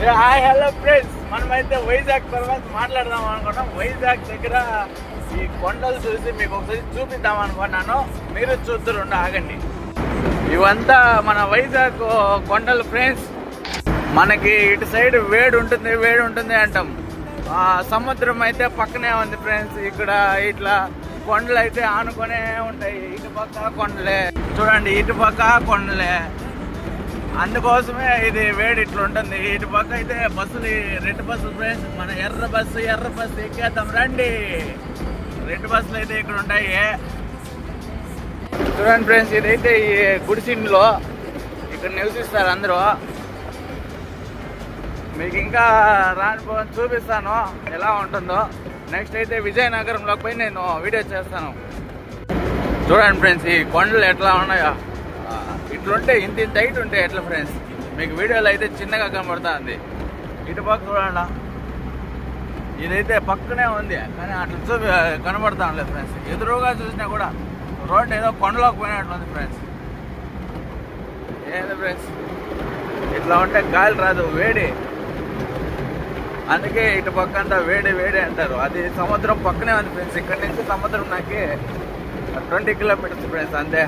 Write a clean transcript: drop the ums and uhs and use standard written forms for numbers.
Hi hello friends, మనమైతే వైజాగ్ తర్వాత మాట్లాడదాం అనుకున్నాం. వైజాగ్ దగ్గర ఈ కొండలు చూసి మీకు ఒకసారి చూపిద్దాం అనుకున్నాను. మీరు చూద్దరు ఆగండి. ఇవంతా మన వైజాగ్ కొండలు ఫ్రెండ్స్. మనకి ఇటు సైడ్ వేడి ఉంటుంది అంటాం. సముద్రం అయితే పక్కనే ఉంది ఫ్రెండ్స్. ఇక్కడ ఇట్లా కొండలు అయితే ఆనుకొనే ఉంటాయి. ఇటు పక్క కొండలే చూడండి, ఇటు పక్క కొండలే. అందుకోసమే ఇది వేడి ఇట్లా ఉంటుంది. ఇటు పక్క అయితే బస్సులు, రెడ్ బస్సులు ఫ్రెండ్స్. మన ఎర్ర బస్సు ఎక్కేద్దాం రండి. రెడ్ బస్సులు అయితే ఇక్కడ ఉంటాయి. చూడండి ఫ్రెండ్స్, ఇదైతే ఈ గుడిసిండ్లో ఇక్కడ నివసిస్తారు అందరూ. మీకు ఇంకా రానిపోని చూపిస్తాను ఎలా ఉంటుందో. నెక్స్ట్ అయితే విజయనగరంలోకి పోయి నేను వీడియో చేస్తాను. చూడండి ఫ్రెండ్స్, ఈ కొండలు ఎట్లా ఉన్నాయో. ఇట్లుంటే ఇంత హైట్ ఉంటాయి ఎట్లా ఫ్రెండ్స్. మీకు వీడియోలో అయితే చిన్నగా కనబడుతుంది. ఇటు పక్క చూడండి, ఇదైతే పక్కనే ఉంది కానీ అట్లా కనబడతా ఉండలేదు ఫ్రెండ్స్. ఎదురుగా చూసినా కూడా రోడ్డు ఏదో కొండలోకి పోయినట్లుంది ఫ్రెండ్స్. ఏంది ఫ్రెండ్స్, ఇట్లా ఉంటే గాలి రాదు, వేడి. అందుకే ఇటు పక్క అంతా వేడి అంటారు. అది సముద్రం పక్కనే ఉంది ఫ్రెండ్స్. ఇక్కడ నుంచి సముద్రం నాకు 20 కిలోమీటర్స్ ఫ్రెండ్స్ అంతే.